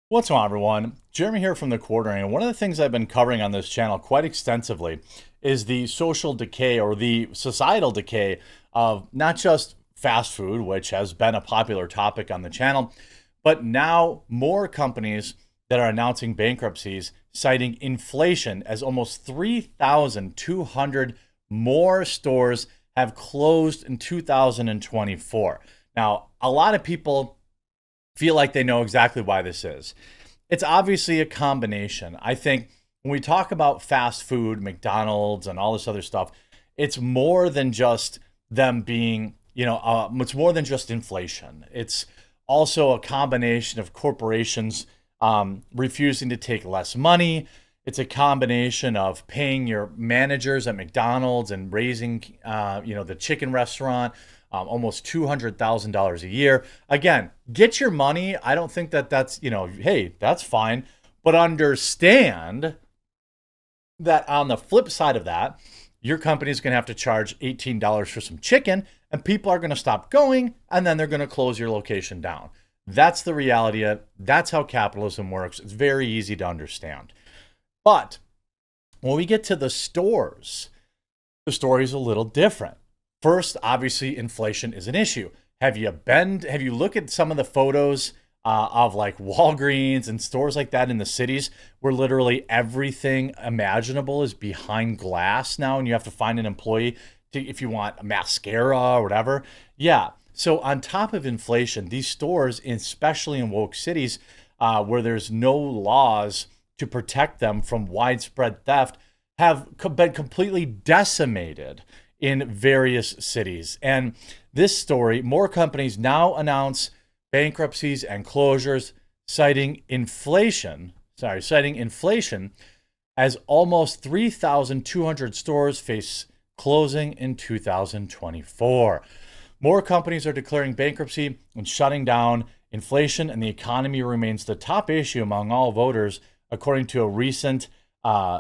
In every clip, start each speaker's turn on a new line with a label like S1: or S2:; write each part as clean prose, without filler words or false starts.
S1: What's going on, everyone? Jeremy here from The Quartering. And one of the things I've been covering on this channel quite extensively is the social decay or the societal decay of not just fast food, which has been a popular topic on the channel, but now more companies that are announcing bankruptcies, citing inflation as almost 3,200 more stores have closed in 2024. Now, a lot of people feel like they know exactly why this is. It's obviously a combination. I think when we talk about fast food, McDonald's, and all this other stuff, it's more than just them being, it's more than just inflation. It's also a combination of corporations refusing to take less money. It's a combination of paying your managers at McDonald's and raising, the chicken restaurant almost $200,000 a year. Again, get your money. I don't think that that's, hey, that's fine. But understand that on the flip side of that, your company is going to have to charge $18 for some chicken, and people are going to stop going, and then they're going to close your location down. That's the reality of it. That's how capitalism works. It's very easy to understand. But when we get to the stores, the story is a little different. First, obviously, inflation is an issue. Have you looked at some of the photos of like Walgreens and stores like that in the cities where literally everything imaginable is behind glass now, and you have to find an employee if you want a mascara or whatever? Yeah. So on top of inflation, these stores, especially in woke cities, where there's no laws to protect them from widespread theft, have been completely decimated in various cities. And this story, more companies now announce bankruptcies and closures, citing inflation as almost 3,200 stores face closing in 2024. More companies are declaring bankruptcy and shutting down. Inflation and the economy remains the top issue among all voters, according to a recent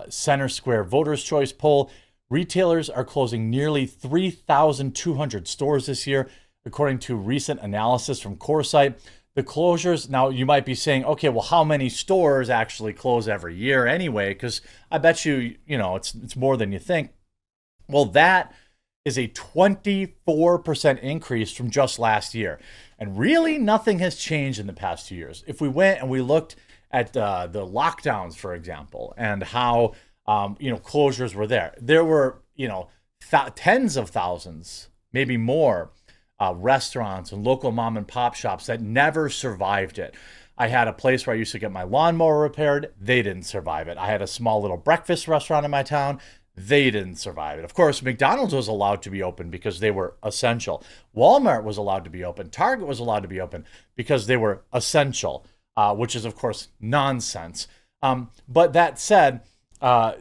S1: Center Square Voters' Choice poll. Retailers are closing nearly 3,200 stores this year, according to recent analysis from CoreSite. The closures, now you might be saying, okay, well, how many stores actually close every year anyway? Because I bet you, it's more than you think. Well, that is a 24% increase from just last year. And really, nothing has changed in the past 2 years. If we went and we looked at the lockdowns, for example, and how closures were there. There were, tens of thousands, maybe more, restaurants and local mom and pop shops that never survived it. I had a place where I used to get my lawnmower repaired. They didn't survive it. I had a small little breakfast restaurant in my town. They didn't survive it. Of course, McDonald's was allowed to be open because they were essential. Walmart was allowed to be open. Target was allowed to be open because they were essential, which is, of course, nonsense. But that said,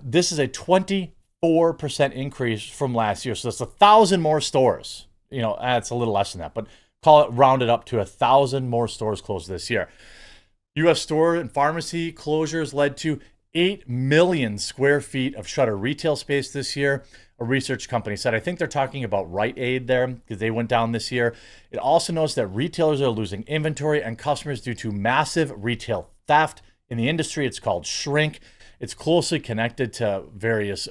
S1: this is a 24% increase from last year. So that's 1,000 more stores. It's a little less than that, but call it rounded up to 1,000 more stores closed this year. U.S. store and pharmacy closures led to 8 million square feet of shuttered retail space this year. A research company said, I think they're talking about Rite there because they went down this year. It also notes that retailers are losing inventory and customers due to massive retail theft. In the industry, it's called shrink. It's closely connected to various,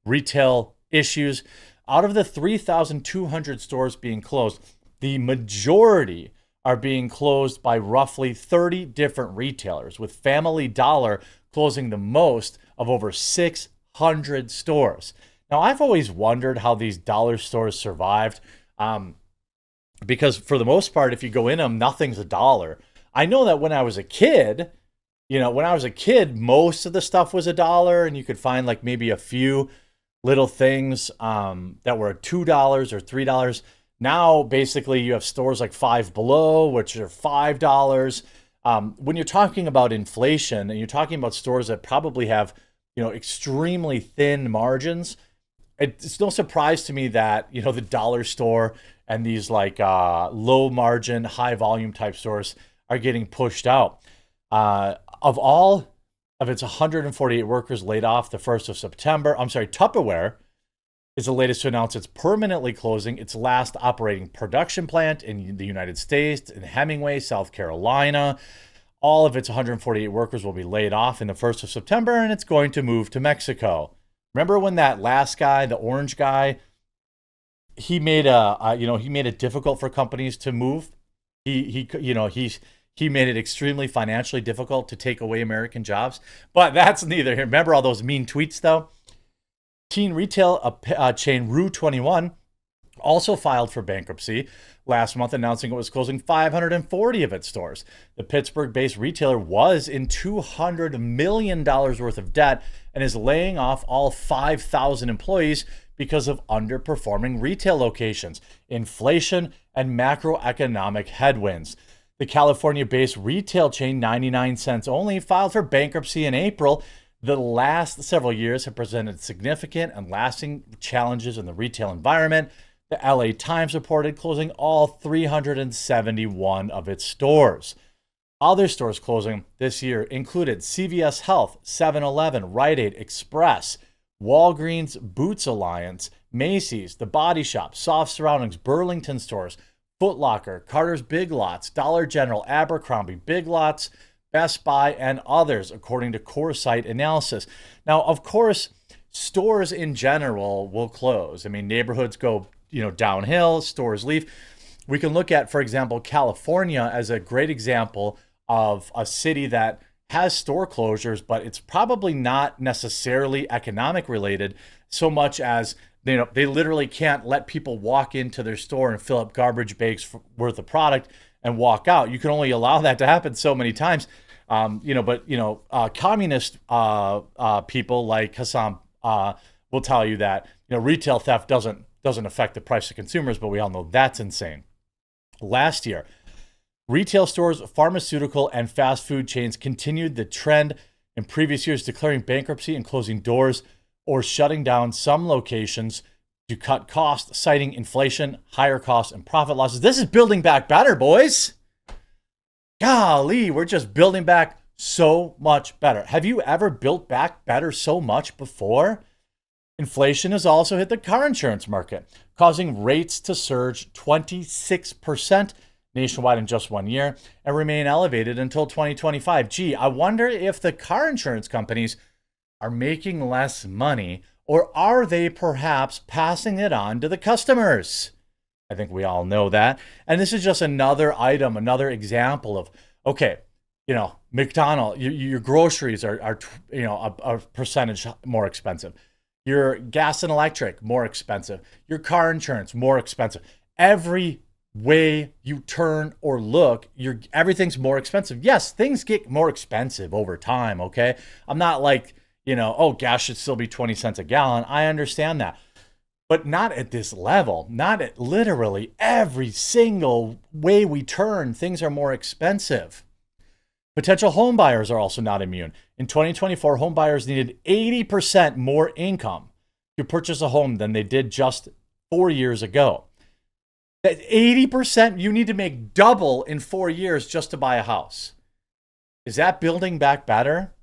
S1: retail issues. Out of the 3,200 stores being closed, the majority are being closed by roughly 30 different retailers, with Family Dollar closing the most of over 600 stores. Now, I've always wondered how these dollar stores survived, because for the most part, if you go in them, nothing's a dollar. I know that when I was a kid, most of the stuff was $1, and you could find like maybe a few little things that were $2 or $3. Now, basically, you have stores like Five Below, which are $5. When you're talking about inflation and you're talking about stores that probably have, extremely thin margins, it's no surprise to me that, the dollar store and these like low margin, high volume type stores are getting pushed out. Of all of its 148 workers laid off the 1st of September, Tupperware is the latest to announce it's permanently closing its last operating production plant in the United States, in Hemingway, South Carolina. All of its 148 workers will be laid off in the 1st of September, and it's going to move to Mexico. Remember when that last guy, the orange guy, he made he made it difficult for companies to move. He made it extremely financially difficult to take away American jobs. But that's neither here. Remember all those mean tweets though? Teen retail chain Rue 21 also filed for bankruptcy last month, announcing it was closing 540 of its stores. The Pittsburgh-based retailer was in $200 million worth of debt and is laying off all 5,000 employees because of underperforming retail locations, inflation, and macroeconomic headwinds. The California-based retail chain 99 Cents Only filed for bankruptcy in April. The last several years have presented significant and lasting challenges in the retail environment. The LA Times reported closing all 371 of its stores. Other stores closing this year included CVS Health, 7-Eleven, Rite Aid, Express, Walgreens, Boots Alliance, Macy's, The Body Shop, Soft Surroundings, Burlington Stores, Foot Locker, Carter's Big Lots, Dollar General, Abercrombie, Big Lots, Best Buy, and others, according to CoreSite analysis. Now, of course, stores in general will close. I mean, neighborhoods go downhill, stores leave. We can look at, for example, California as a great example of a city that has store closures, but it's probably not necessarily economic related so much as they literally can't let people walk into their store and fill up garbage bags worth of product and walk out. You can only allow that to happen so many times. Communist people like Hassan will tell you that retail theft doesn't affect the price of consumers, but we all know that's insane. Last year, retail stores, pharmaceutical, and fast food chains continued the trend in previous years, declaring bankruptcy and closing doors or shutting down some locations to cut costs, citing inflation, higher costs, and profit losses. This is building back better, boys. Golly, we're just building back so much better. Have you ever built back better so much before? Inflation has also hit the car insurance market, causing rates to surge 26% nationwide in just 1 year and remain elevated until 2025. Gee, I wonder if the car insurance companies are making less money, or are they perhaps passing it on to the customers? I think we all know that. And this is just another item, another example of, okay, McDonald's, your groceries are a percentage more expensive. Your gas and electric, more expensive. Your car insurance, more expensive. Every way you turn or look, everything's more expensive. Yes, things get more expensive over time, okay? I'm not like, gas should still be 20 cents a gallon. I understand that. But not at this level. Not at literally every single way we turn, things are more expensive. Potential home buyers are also not immune. In 2024, home buyers needed 80% more income to purchase a home than they did just 4 years ago. That 80%, you need to make double in 4 years just to buy a house. Is that building back better?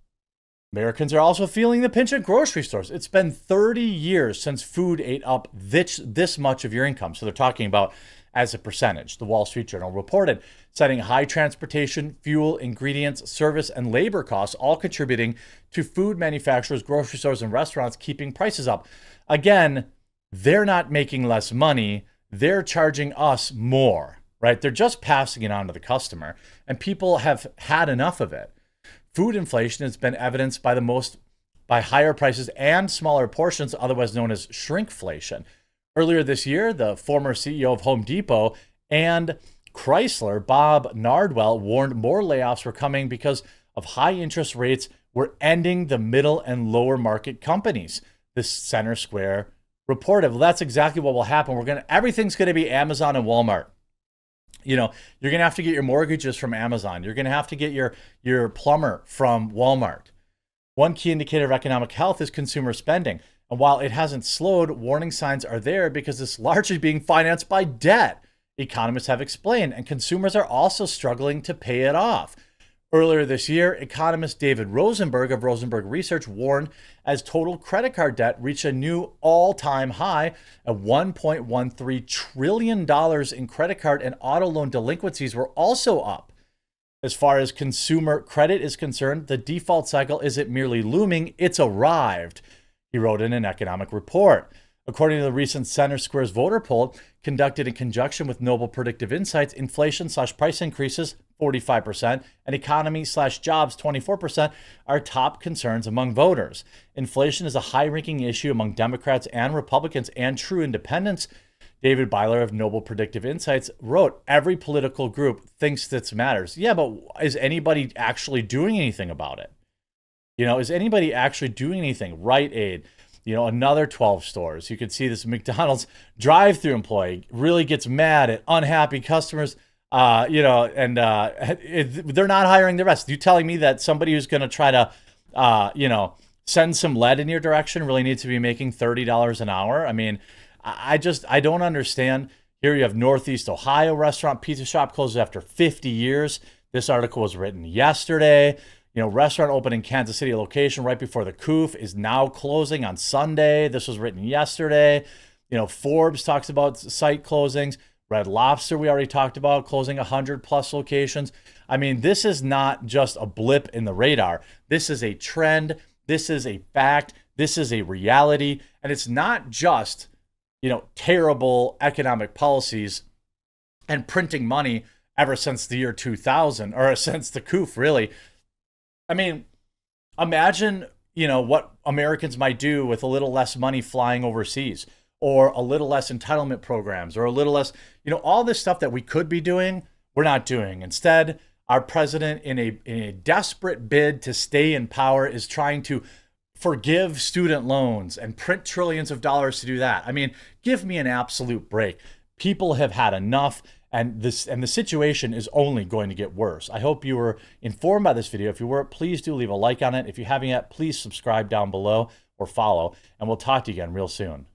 S1: Americans are also feeling the pinch at grocery stores. It's been 30 years since food ate up this much of your income. So they're talking about as a percentage. The Wall Street Journal reported, citing high transportation, fuel, ingredients, service, and labor costs, all contributing to food manufacturers, grocery stores, and restaurants keeping prices up. Again, they're not making less money. They're charging us more, right? They're just passing it on to the customer, and people have had enough of it. Food inflation has been evidenced by higher prices and smaller portions, otherwise known as shrinkflation. Earlier this year, the former CEO of Home Depot and Chrysler, Bob Nardwell, warned more layoffs were coming because of high interest rates were ending the middle and lower market companies. This Center Square reported. Well, that's exactly what will happen. Everything's going to be Amazon and Walmart. You're going to have to get your mortgages from Amazon. You're going to have to get your plumber from Walmart. One key indicator of economic health is consumer spending. And while it hasn't slowed, warning signs are there because it's largely being financed by debt, economists have explained, and consumers are also struggling to pay it off. Earlier this year, economist David Rosenberg of Rosenberg Research warned as total credit card debt reached a new all-time high of $1.13 trillion in credit card and auto loan delinquencies were also up. As far as consumer credit is concerned, the default cycle isn't merely looming, it's arrived, he wrote in an economic report. According to the recent Center Square's voter poll, conducted in conjunction with Noble Predictive Insights, inflation/price increases, 45%, and economy/jobs, 24%, are top concerns among voters. Inflation is a high-ranking issue among Democrats and Republicans and true independents. David Byler of Noble Predictive Insights wrote, every political group thinks this matters. Yeah, but is anybody actually doing anything about it? Is anybody actually doing anything? Rite Aid, another 12 stores. You could see this McDonald's drive-through employee really gets mad at unhappy customers, they're not hiring the rest. You telling me that somebody who's going to try to, send some lead in your direction really needs to be making $30 an hour? I mean, I don't understand. Here you have Northeast Ohio restaurant pizza shop closes after 50 years. This article was written yesterday. Restaurant opened in Kansas City location right before the coup is now closing on Sunday. This was written yesterday. Forbes talks about site closings. Red Lobster, we already talked about, closing 100 plus locations. I mean, this is not just a blip in the radar. This is a trend. This is a fact. This is a reality. And it's not just terrible economic policies and printing money ever since the year 2000, or since the coup, really. I mean, imagine, what Americans might do with a little less money flying overseas, or a little less entitlement programs, or a little less, all this stuff that we could be doing, we're not doing. Instead, our president, in a desperate bid to stay in power, is trying to forgive student loans and print trillions of dollars to do that. I mean, give me an absolute break. People have had enough, and the situation is only going to get worse. I hope you were informed by this video. If you were, please do leave a like on it. If you haven't yet, please subscribe down below or follow, and we'll talk to you again real soon.